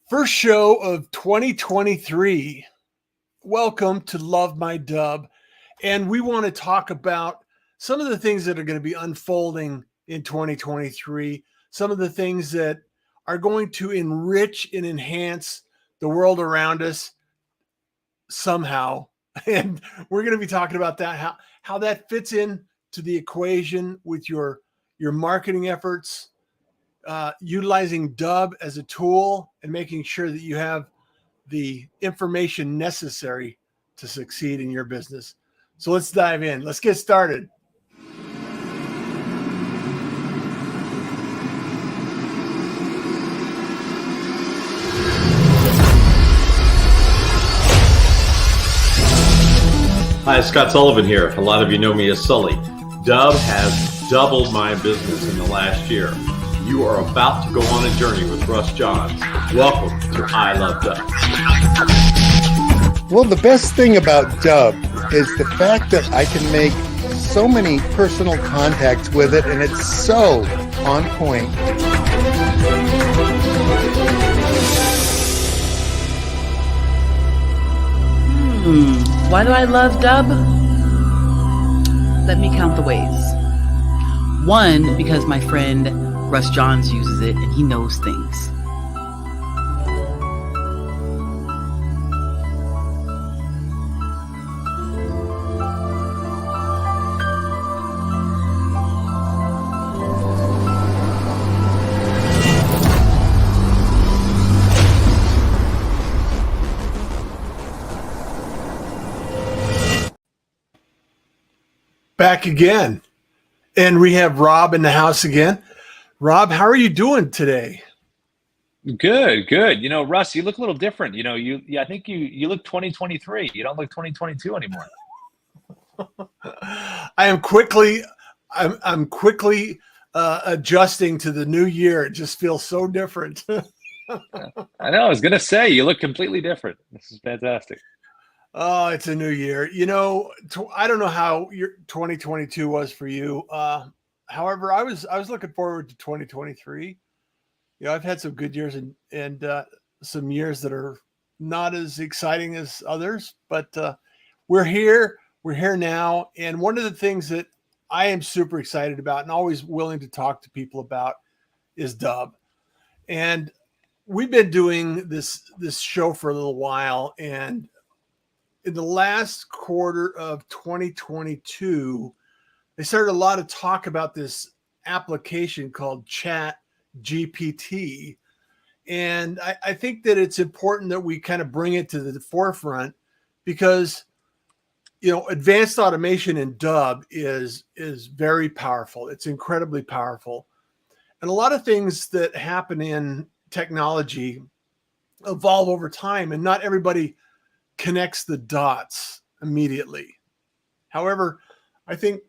First show of 2023. Welcome to Love My Dubb. And we want to talk about some of the things that are going to be unfolding in 2023, some of the things that are going to enrich and enhance the world around us somehow. And we're going to be talking about that, how that fits in to the equation with your marketing efforts, utilizing Dubb as a tool and making sure that you have the information necessary to succeed in your business. So let's dive in. Let's get started. Hi, Scott Sullivan here. A lot of you know me as Sully. Dubb has doubled my business in the last year. You are about to go on a journey with Russ Johns. Welcome to I Love Dubb. Well, the best thing about Dubb is the fact that I can make so many personal contacts with it, and it's so on point. Why do I love Dubb? Let me count the ways. One, because my friend Russ Johns uses it and he knows things. Back again. And we have Rob in the house again. Rob, how are you doing today? Good. You know, Russ, you look a little different. You know, I think you look 2023. You don't look 2022 anymore. I'm quickly adjusting to the new year. It just feels so different. I know. I was gonna say you look completely different. This is fantastic. Oh, it's a new year. You know, I don't know how your 2022 was for you. However, I was looking forward to 2023. You know, I've had some good years and some years that are not as exciting as others, but we're here. We're here now. And one of the things that I am super excited about and always willing to talk to people about is Dubb. And we've been doing this show for a little while, and in the last quarter of 2022, they started a lot of talk about this application called Chat GPT. And I think that it's important that we kind of bring it to the forefront because, you know, advanced automation in Dubb is very powerful. It's incredibly powerful. And a lot of things that happen in technology evolve over time, and not everybody connects the dots immediately. However, I think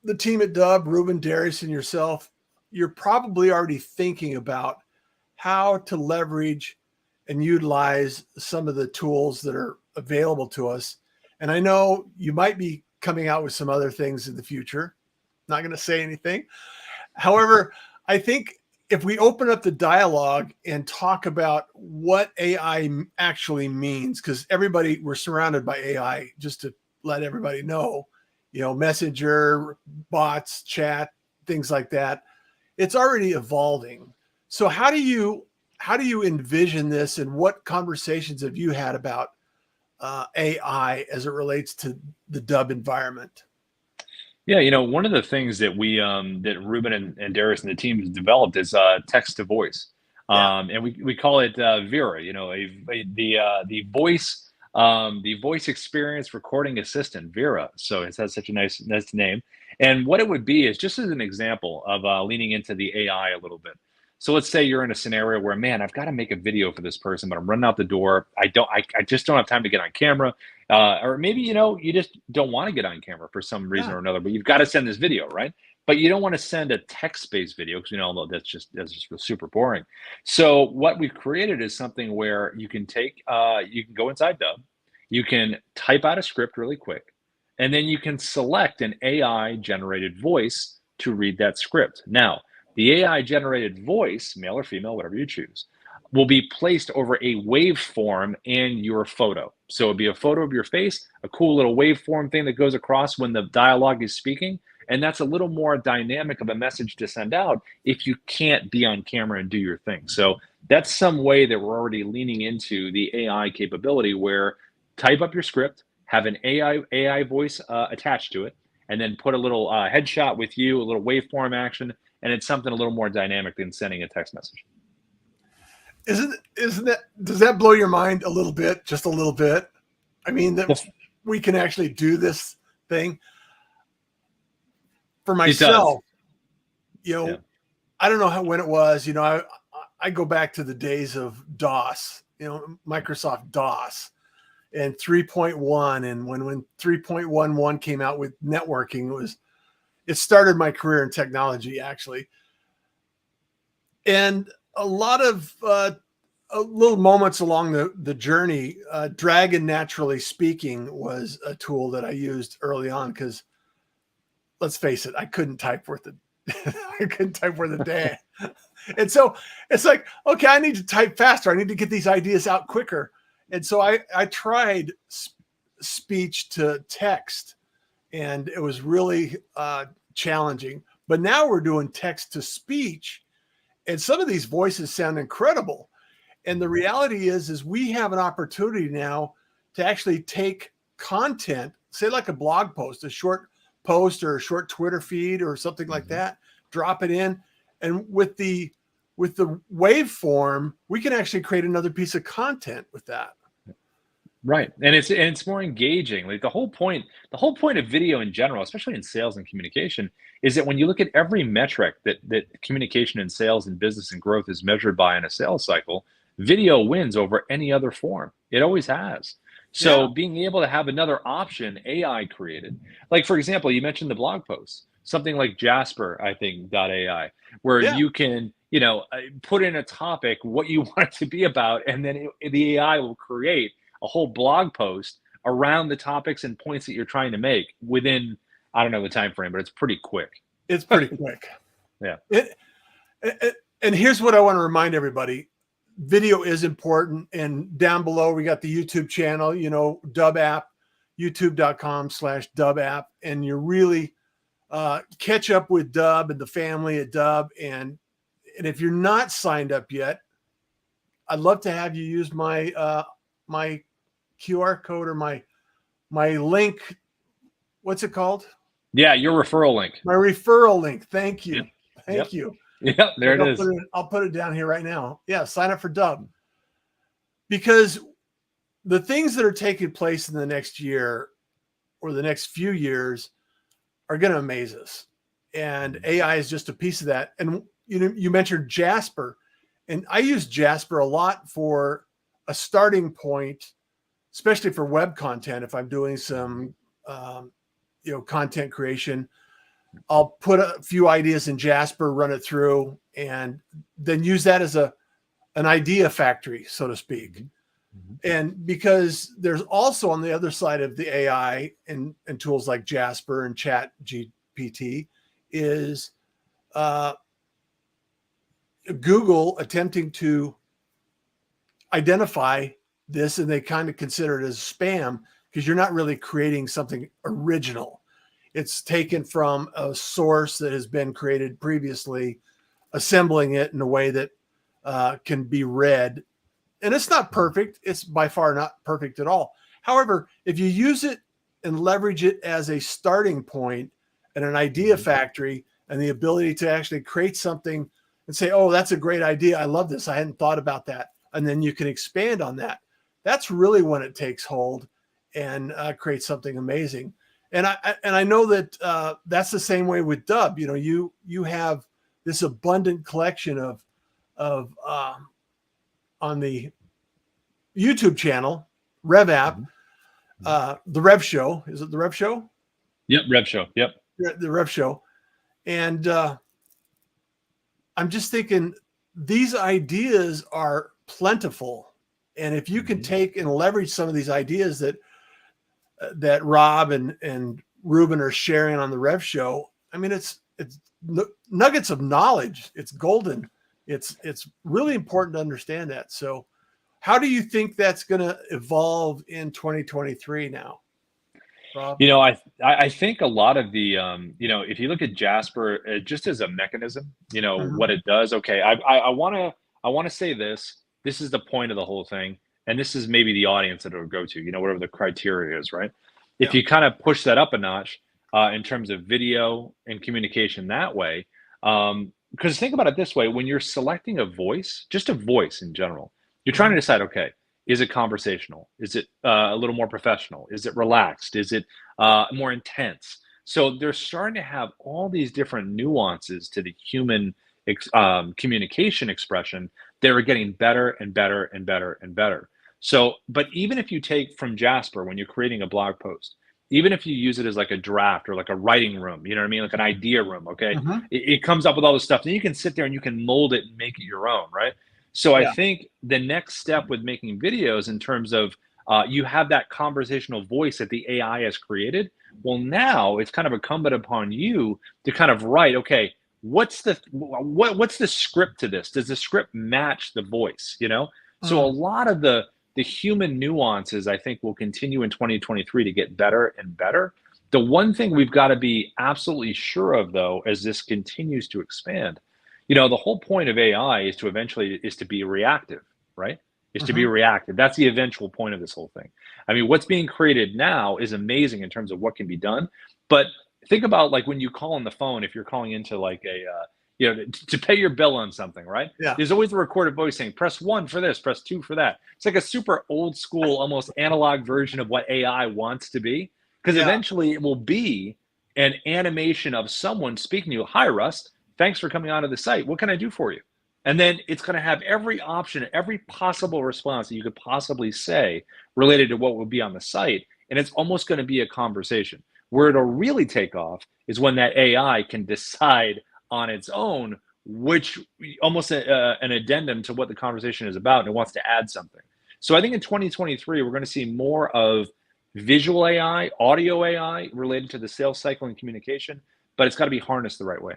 the team at Dubb, Ruben, Darius, and yourself, you're probably already thinking about how to leverage and utilize some of the tools that are available to us. And I know you might be coming out with some other things in the future. Not going to say anything. However, I think if we open up the dialogue and talk about what AI actually means, because we're surrounded by AI, just to let everybody know, you know, messenger, bots, chat, things like that. It's already evolving. So how do you envision this, and what conversations have you had about AI as it relates to the Dubb environment? Yeah, you know, one of the things that that Ruben and Darius and the team has developed is text to voice, and we call it Vera. You know, the voice experience recording assistant, Vera. So it has such a nice name. And what it would be is, just as an example of leaning into the AI a little bit. So let's say you're in a scenario where, man, I've got to make a video for this person, but I'm running out the door. I just don't have time to get on camera. Or maybe, you know, you just don't want to get on camera for some reason or another, but you've got to send this video, right? But you don't want to send a text-based video because, you know, that's just super boring. So what we've created is something where you can you can go inside Dubb, you can type out a script really quick, and then you can select an AI-generated voice to read that script. Now, the AI-generated voice, male or female, whatever you choose, will be placed over a waveform in your photo. So it'll be a photo of your face, a cool little waveform thing that goes across when the dialogue is speaking. And that's a little more dynamic of a message to send out if you can't be on camera and do your thing. So that's some way that we're already leaning into the AI capability where type up your script, have an AI voice attached to it, and then put a little headshot with you, a little waveform action, and it's something a little more dynamic than sending a text message. Isn't that, does that blow your mind a little bit, just a little bit? I mean, that we can actually do this thing. For myself, Yeah. I don't know when it was, I go back to the days of DOS, Microsoft DOS and 3.1. And when 3.11 came out with networking, it started my career in technology, actually. And a lot of little moments along the journey, Dragon Naturally Speaking was a tool that I used early on because, let's face it, I couldn't type worth a day. And so it's like, okay, I need to type faster. I need to get these ideas out quicker. And so I tried speech to text, and it was really challenging. But now we're doing text to speech, and some of these voices sound incredible. And the reality is we have an opportunity now to actually take content, say like a blog post, a short post or a short Twitter feed or something like that, drop it in. And with the waveform, we can actually create another piece of content with that. Right. And it's more engaging. Like the whole point of video in general, especially in sales and communication, is that when you look at every metric that communication and sales and business and growth is measured by in a sales cycle, video wins over any other form. It always has. So being able to have another option, AI created, like for example, you mentioned the blog posts, something like Jasper, I think, .ai, where you can, put in a topic, what you want it to be about, and then the AI will create a whole blog post around the topics and points that you're trying to make within, I don't know the time frame, but it's pretty quick. It's pretty quick. Yeah. And here's what I want to remind everybody. Video is important. And down below, we got the YouTube channel, Dubb app, youtube.com/Dubb app. And you really catch up with Dubb and the family at Dubb. And if you're not signed up yet, I'd love to have you use my my QR code or my link. What's it called? Yeah, your referral link. My referral link. Thank you. Yep. Thank you. Yeah, there it is. I'll put it down here right now. Yeah, sign up for Dubb. Because the things that are taking place in the next year or the next few years are going to amaze us. And AI is just a piece of that. And you mentioned Jasper. And I use Jasper a lot for a starting point, especially for web content. If I'm doing some content creation, I'll put a few ideas in Jasper, run it through, and then use that as an idea factory, so to speak. And because there's also on the other side of the AI and tools like Jasper and Chat GPT is Google attempting to identify this, and they kind of consider it as spam because you're not really creating something original. It's taken from a source that has been created previously, assembling it in a way that can be read. And it's not perfect. It's by far not perfect at all. However, if you use it and leverage it as a starting point and an idea factory and the ability to actually create something and say, oh, that's a great idea. I love this. I hadn't thought about that. And then you can expand on that. That's really when it takes hold and creates something amazing. And I know that that's the same way with Dubb. You have this abundant collection of on the YouTube channel, Rev app, the Rev Show. Is it the Rev Show? Yep, Rev Show. Yep, the Rev Show. And I'm just thinking these ideas are plentiful, and if you can take and leverage some of these ideas that Rob and Ruben are sharing on the Rev Show, I mean, it's nuggets of knowledge. It's golden. It's really important to understand that. So how do you think that's going to evolve in 2023 now, Rob? I think a lot of the if you look at Jasper just as a mechanism, what it does. Okay, I want to say this. This is the point of the whole thing, and this is maybe the audience that it'll go to. Whatever the criteria is, right? If Yeah. you kind of push that up a notch in terms of video and communication that way, because think about it this way: when you're selecting a voice, just a voice in general, you're trying to decide, okay, is it conversational? Is it a little more professional? Is it relaxed? Is it more intense? So they're starting to have all these different nuances to the human communication expression. They're getting better and better and better and better. So, but even if you take from Jasper when you're creating a blog post, even if you use it as like a draft or like a writing room, you know what I mean, like an idea room, okay, it comes up with all this stuff. Then you can sit there and you can mold it and make it your own, right? So I think the next step with making videos in terms of you have that conversational voice that the AI has created. Well, now it's kind of incumbent upon you to kind of write, okay, what's the script to this? Does the script match the voice? So a lot of the human nuances, I think, will continue in 2023 to get better and better. The one thing we've got to be absolutely sure of, though, as this continues to expand, the whole point of AI is to be reactive, right? Is to be reactive. That's the eventual point of this whole thing. I mean, what's being created now is amazing in terms of what can be done. But think about like when you call on the phone, if you're calling into like to pay your bill on something, right? Yeah. There's always a recorded voice saying, press 1 for this, press 2 for that. It's like a super old school, almost analog version of what AI wants to be. Because eventually it will be an animation of someone speaking to you. Hi, Russ. Thanks for coming onto the site. What can I do for you? And then it's going to have every option, every possible response that you could possibly say related to what will be on the site. And it's almost going to be a conversation. Where it'll really take off is when that AI can decide on its own, which almost an addendum to what the conversation is about, and it wants to add something. So I think in 2023, we're going to see more of visual AI, audio AI related to the sales cycle and communication, but it's got to be harnessed the right way.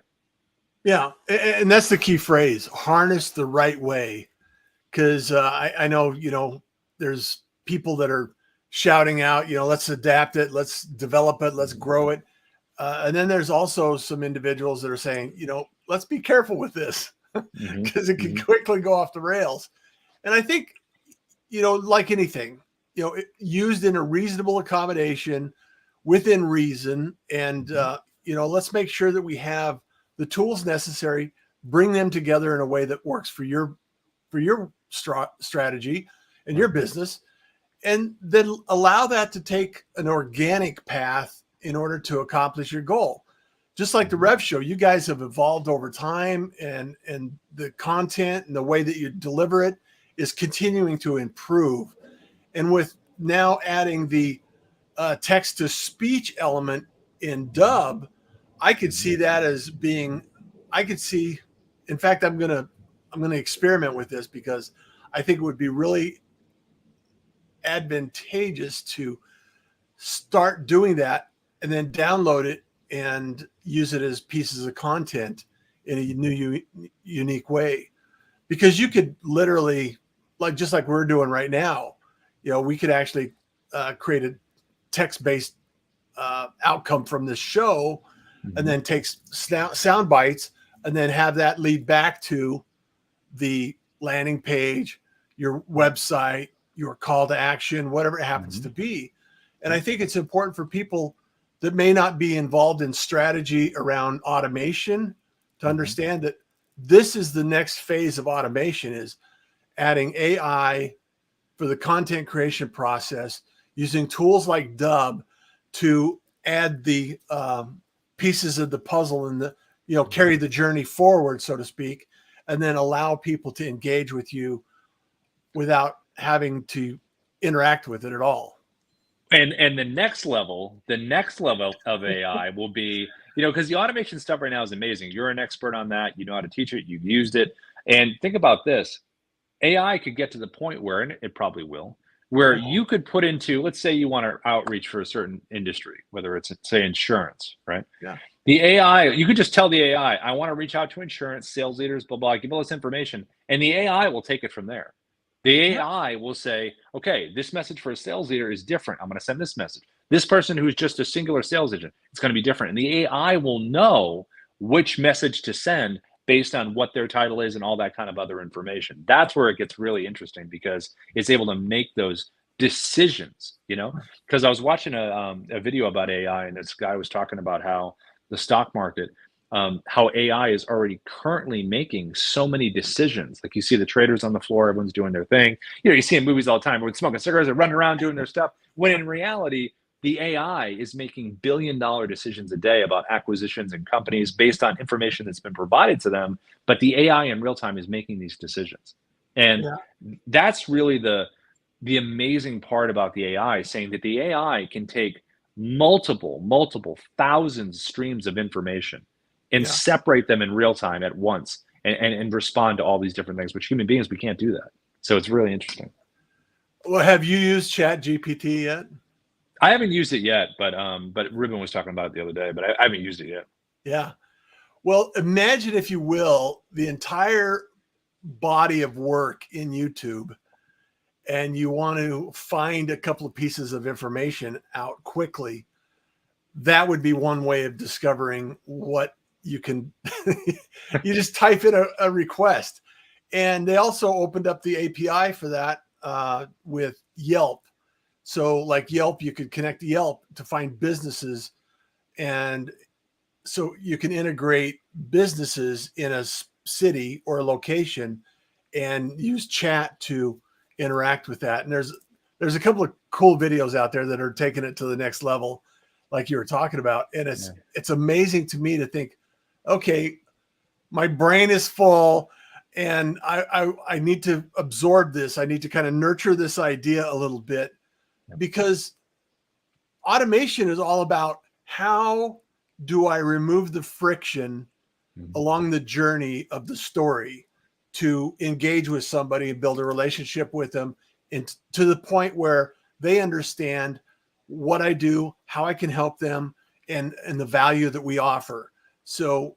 Yeah, and that's the key phrase: harness the right way. Because I know there's people that are shouting out, let's adapt it, let's develop it, let's grow it, and then there's also some individuals that are saying, let's be careful with this because it can quickly go off the rails. And I think, like anything, used in a reasonable accommodation, within reason, and let's make sure that we have the tools necessary, bring them together in a way that works for your strategy and your business, and then allow that to take an organic path in order to accomplish your goal. Just like the Rev Show, you guys have evolved over time, and the content and the way that you deliver it is continuing to improve. And with now adding the text-to-speech element in Dubb, I could see that as being, in fact, I'm going to experiment with this because I think it would be really advantageous to start doing that and then download it and use it as pieces of content in a new, unique way. Because you could literally, just like we're doing right now, we could actually create a text-based outcome from this show, and then take sound bites and then have that lead back to the landing page, your website, your call to action, whatever it happens to be. And I think it's important for people that may not be involved in strategy around automation to understand that this is the next phase of automation, is adding AI for the content creation process, using tools like Dubb to add the pieces of the puzzle and carry the journey forward, so to speak, and then allow people to engage with you without having to interact with it at all. And the next level of AI will be, because the automation stuff right now is amazing. You're an expert on that. You know how to teach it. You've used it. And think about this. AI could get to the point where, and it probably will, where you could put into, let's say you want to outreach for a certain industry, whether it's, say, insurance, right? Yeah. The AI, you could just tell the AI, I want to reach out to insurance, sales leaders, blah, blah, give all this information. And the AI will take it from there. The AI will say, okay, this message for a sales leader is different. I'm going to send this message. This person who's just a singular sales agent, it's going to be different. And the AI will know which message to send based on what their title is and all that kind of other information. That's where it gets really interesting because it's able to make those decisions, because I was watching a video about AI and this guy was talking about how the stock market, how AI is already currently making so many decisions. Like you see the traders on the floor, everyone's doing their thing. You see in movies all the time, everyone's smoking cigarettes, they're running around doing their stuff. When in reality, the AI is making billion-dollar decisions a day about acquisitions and companies based on information that's been provided to them. But the AI in real time is making these decisions. And that's really the amazing part about the AI, saying that the AI can take multiple thousands streams of information and separate them in real time at once and respond to all these different things, which human beings, we can't do that. So it's really interesting. Well, have you used Chat GPT yet? I haven't used it yet, but Ruben was talking about it the other day, but I haven't used it yet. Yeah. Well, imagine, if you will, the entire body of work in YouTube, and you want to find a couple of pieces of information out quickly. That would be one way of discovering what you can. You just type in a request. And they also opened up the API for that with Yelp. So like Yelp, you could connect to Yelp to find businesses. And so you can integrate businesses in a city or a location and use chat to interact with that. And there's a couple of cool videos out there that are taking it to the next level, like you were talking about. And it's amazing to me to think, okay, my brain is full and I need to absorb this. I need to kind of nurture this idea a little bit, because automation is all about how do I remove the friction along the journey of the story to engage with somebody and build a relationship with them, and to the point where they understand what I do, how I can help them, and the value that we offer. So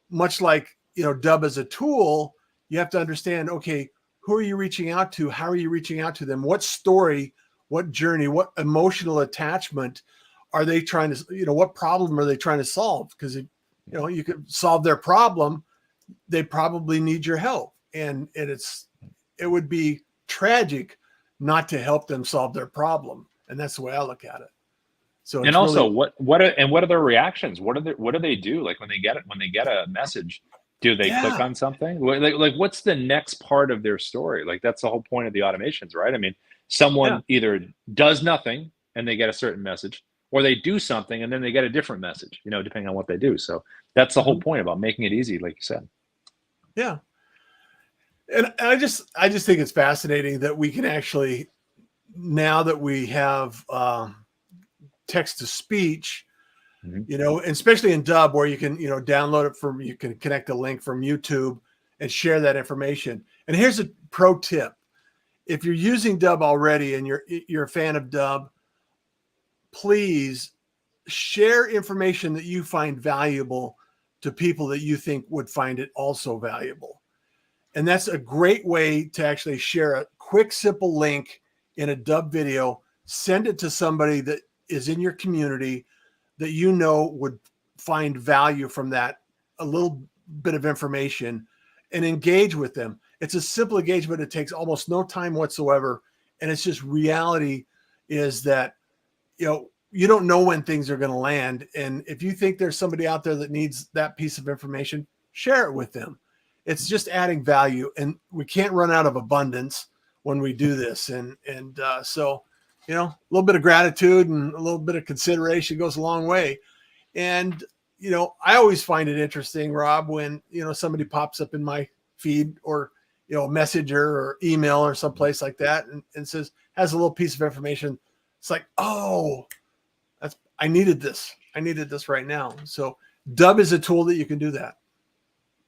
much like, Dubb as a tool, you have to understand, okay, who are you reaching out to? How are you reaching out to them? What story, what journey, what emotional attachment are they trying to, what problem are they trying to solve? Because, you could solve their problem. They probably need your help. And it would be tragic not to help them solve their problem. And that's the way I look at it. So, and also really, what are their reactions? What do they do? Like when they get a message, do they click on something? Like what's the next part of their story? Like that's the whole point of the automations, right? I mean, someone either does nothing and they get a certain message, or they do something and then they get a different message, depending on what they do. So that's the whole point about making it easy, like you said. Yeah. And I just think it's fascinating that we can actually, now that we have text to speech, and especially in Dubb, where you can, download it you can connect a link from YouTube and share that information. And here's a pro tip. If you're using Dubb already and you're a fan of Dubb, please share information that you find valuable to people that you think would find it also valuable. And that's a great way to actually share a quick, simple link in a Dubb video, send it to somebody that is in your community that would find value from that, a little bit of information, and engage with them. It's a simple engagement. It takes almost no time whatsoever. And it's just reality is that, you don't know when things are going to land. And if you think there's somebody out there that needs that piece of information, share it with them. It's just adding value, and we can't run out of abundance when we do this. And so, a little bit of gratitude and a little bit of consideration goes a long way. And, I always find it interesting, Rob, when, somebody pops up in my feed or, messenger or email or someplace like that and has a little piece of information. It's like, oh, I needed this. I needed this right now. So Dubb is a tool that you can do that.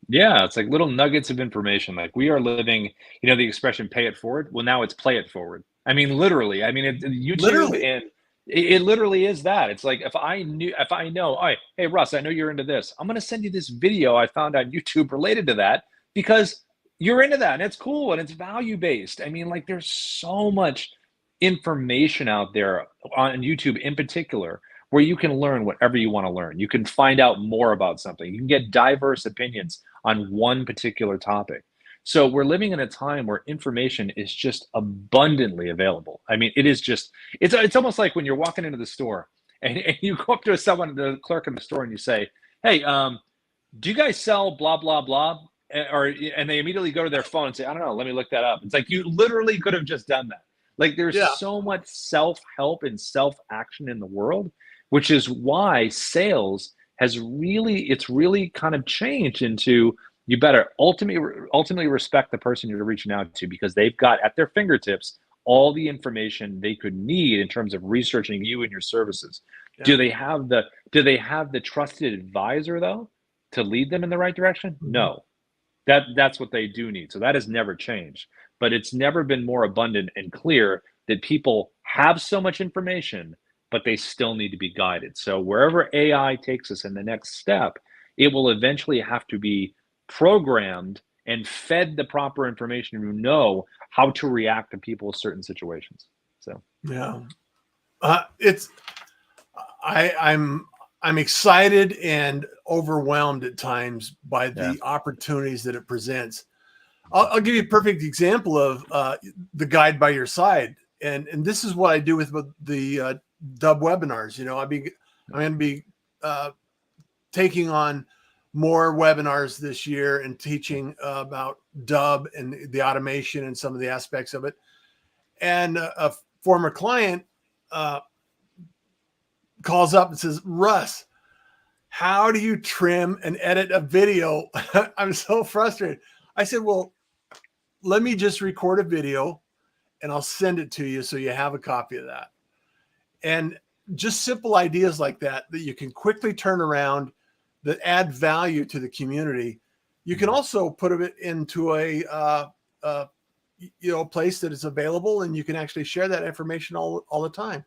Yeah, it's like little nuggets of information. Like we are living, the expression "pay it forward." Well, now it's play it forward. I mean, literally. I mean, YouTube It literally is that. It's like if I know, all right, hey Russ, I know you're into this. I'm gonna send you this video I found on YouTube related to that because you're into that and it's cool and it's value based. I mean, like there's so much information out there on YouTube in particular where you can learn whatever you want to learn. You can find out more about something. You can get diverse opinions on one particular topic. So we're living in a time where information is just abundantly available. I mean, it is just, it's almost like when you're walking into the store and you go up to someone, the clerk in the store, and you say, hey, do you guys sell blah, blah, blah? And they immediately go to their phone and say, I don't know, let me look that up. It's like you literally could have just done that. Like there's so much self-help and self-action in the world, which is why sales has really kind of changed into, you better ultimately respect the person you're reaching out to because they've got at their fingertips all the information they could need in terms of researching you and your services. Yeah. Do they have the trusted advisor though to lead them in the right direction? Mm-hmm. No. That's what they do need. So that has never changed, but it's never been more abundant and clear that people have so much information, but they still need to be guided. So wherever AI takes us in the next step, it will eventually have to be programmed and fed the proper information to know how to react to people's certain situations. So yeah, I'm excited and overwhelmed at times by the opportunities that it presents. I'll give you a perfect example of the guide by your side, and this is what I do with the Dubb webinars. You know, I'm going to be taking on more webinars this year and teaching about Dubb and the automation and some of the aspects of it. And a former client calls up and says, Russ, how do you trim and edit a video? I'm so frustrated. I said, well, let me just record a video and I'll send it to you so you have a copy of that. And just simple ideas like that you can quickly turn around that add value to the community. You can also put it into a place that is available, and you can actually share that information all the time.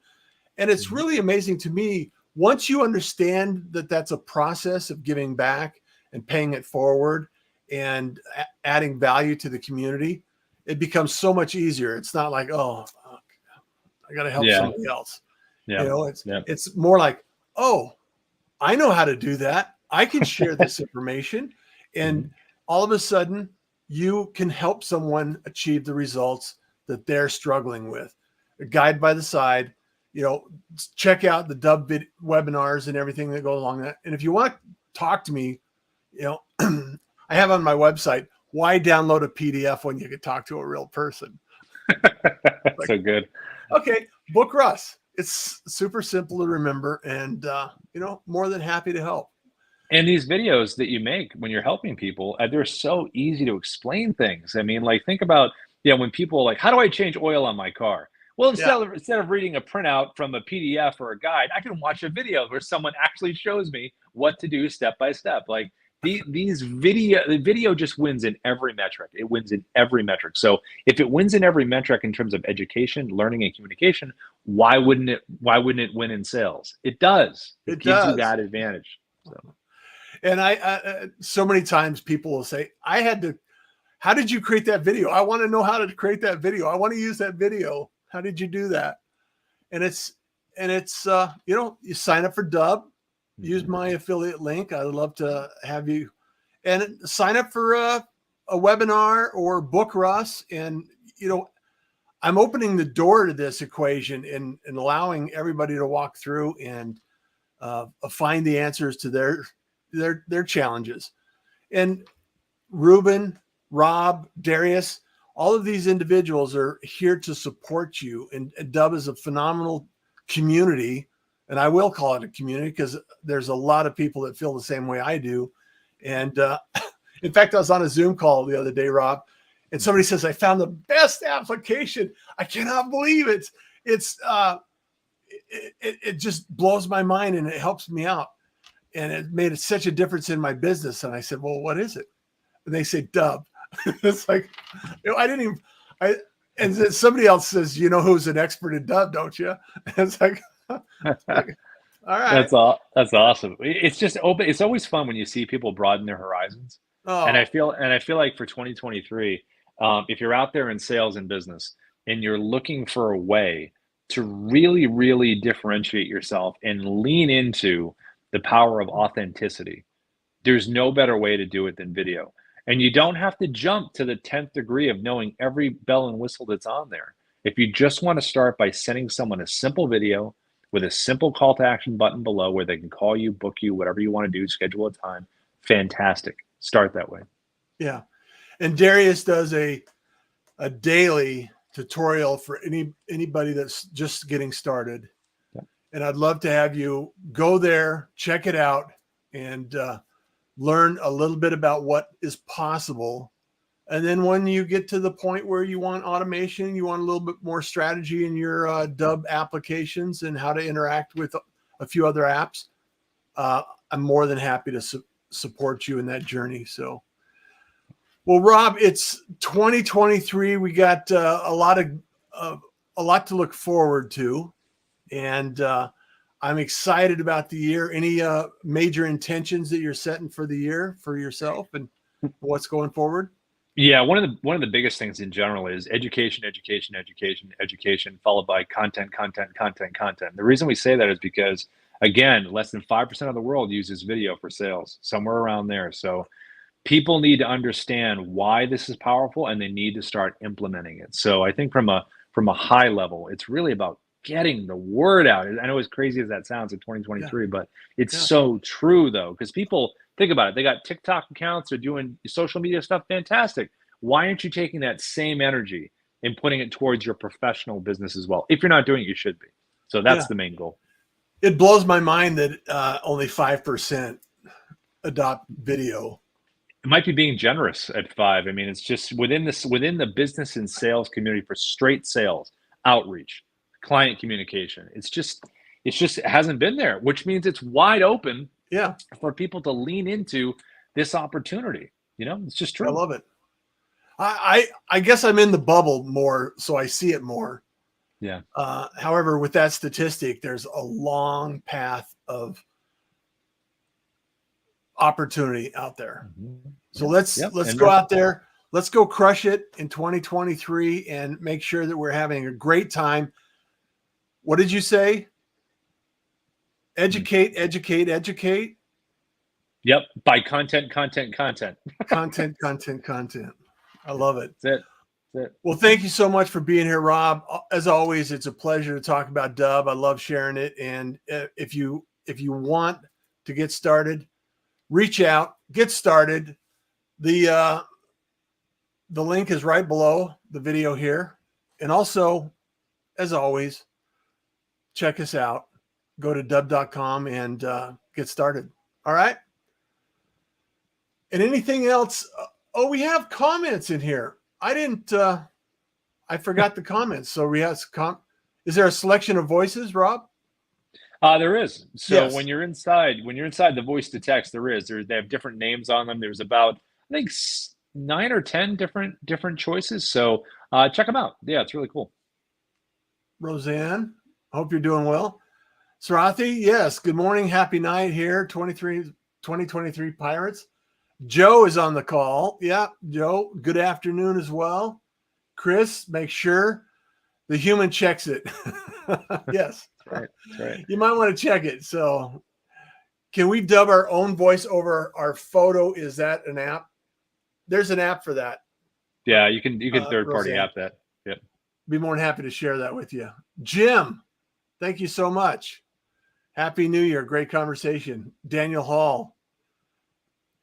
And it's really amazing to me once you understand that that's a process of giving back and paying it forward and adding value to the community. It becomes so much easier. It's not like, oh, I got to help somebody else. Yeah. You know, it's more like, oh, I know how to do that. I can share this information, and all of a sudden you can help someone achieve the results that they're struggling with. A guide by the side, you know, check out the Dubb webinars and everything that goes along that. And if you want to talk to me, you know, I have on my website, why download a PDF when you could talk to a real person? Like, so good. Okay. Book Russ. It's super simple to remember, and, more than happy to help. And these videos that you make when you're helping people, they're so easy to explain things. I mean, like think about, when people are like, how do I change oil on my car? Well, instead of reading a printout from a PDF or a guide, I can watch a video where someone actually shows me what to do step by step. Like the video just wins in every metric. It wins in every metric. So if it wins in every metric in terms of education, learning, and communication, why wouldn't it win in sales? It does. It gives you that advantage. So. And I so many times people will say, how did you create that video? I want to know how to create that video. I want to use that video. How did you do that? And it's you sign up for Dubb, use my affiliate link. I would love to have you, and sign up for a webinar or book Russ. And, I'm opening the door to this equation and allowing everybody to walk through and find the answers to their challenges. And Ruben, Rob, Darius, all of these individuals are here to support you. And Dubb is a phenomenal community. And I will call it a community because there's a lot of people that feel the same way I do. And in fact, I was on a Zoom call the other day, Rob, and somebody says, I found the best application. I cannot believe it. It just blows my mind and it helps me out. And it made such a difference in my business. And I said, well, what is it? And they say Dubb. It's like, and then somebody else says, who's an expert in Dubb, don't you? And it's like, All right. That's awesome. It's just open. It's always fun when you see people broaden their horizons. And Oh, I feel like for 2023, if you're out there in sales and business and you're looking for a way to really, really differentiate yourself and lean into the power of authenticity, there's no better way to do it than video. And you don't have to jump to the 10th degree of knowing every bell and whistle that's on there. If you just want to start by sending someone a simple video with a simple call to action button below where they can call you, book you, whatever you want to do, schedule a time, fantastic. Start that way. yeah. And Darius does a daily tutorial for anybody that's just getting started. Yeah. And I'd love to have you go there, check it out, and learn a little bit about what is possible. And then when you get to the point where you want automation, you want a little bit more strategy in your Dubb applications and how to interact with a few other apps, I'm more than happy to support you in that journey. So, well, Rob, it's 2023. We got a lot to look forward to, and I'm excited about the year. Any major intentions that you're setting for the year for yourself and what's going forward? Yeah, one of the biggest things in general is education, followed by content. The reason we say that is because, again, less than 5% of the world uses video for sales, somewhere around there. So people need to understand why this is powerful, and they need to start implementing it. So I think from a high level, it's really about getting the word out. I know as crazy as that sounds in 2023, but it's so true though, because people think about it. They got TikTok accounts, they're doing social media stuff. Fantastic. Why aren't you taking that same energy and putting it towards your professional business as well? If you're not doing it, you should be. So that's the main goal. It blows my mind that only 5% adopt video. It might be being generous at 5. I mean, it's just within the business and sales community for straight sales, outreach, client communication. It hasn't been there, which means it's wide open for people to lean into this opportunity. You know, it's just true. I love it. I guess I'm in the bubble more, so I see it more. Yeah. However, with that statistic, there's a long path of opportunity out there. Mm-hmm. So let's go out there. Let's go crush it in 2023 and make sure that we're having a great time. What did you say? Educate. Yep. By content. Content. I love it. That's it. Well, thank you so much for being here, Rob. As always, it's a pleasure to talk about Dubb. I love sharing it. And if you want to get started, reach out, get started. The link is right below the video here. And also, as always, check us out. Go to dubb.com and get started. All right. And anything else? Oh, we have comments in here. I forgot the comments. So we have is there a selection of voices, Rob? There is. So when you're inside the voice to text, they have different names on them. There's about, I think, 9 or 10 different choices. So check them out. Yeah, it's really cool. Roseanne, hope you're doing well. Sarathi, yes. Good morning. Happy night here. 2023 Pirates. Joe is on the call. Yeah, Joe, good afternoon as well. Chris, make sure the human checks it. Yes. That's right. You might want to check it. So can we dub our own voice over our photo? Is that an app? There's an app for that. Yeah, you can third-party Roseanne. app that. Yep. Be more than happy to share that with you. Jim, thank you so much. Happy New Year. Great conversation. Daniel Hall.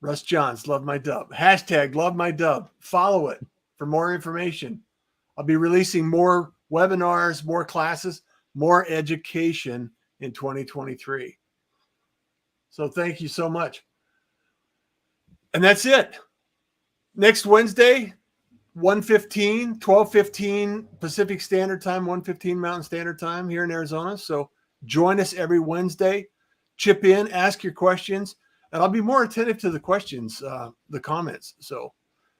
Russ Johns, love my Dubb. Hashtag love my Dubb. Follow it for more information. I'll be releasing more webinars, more classes, more education in 2023. So thank you so much. And that's it. Next Wednesday, 12:15 Pacific Standard Time, 1:15 Mountain Standard Time here in Arizona. So join us every Wednesday. Chip in, ask your questions, and I'll be more attentive to the questions, the comments. So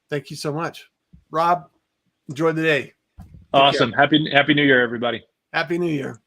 thank you so much. Rob, enjoy the day. Awesome. Happy New Year, everybody. Happy New Year.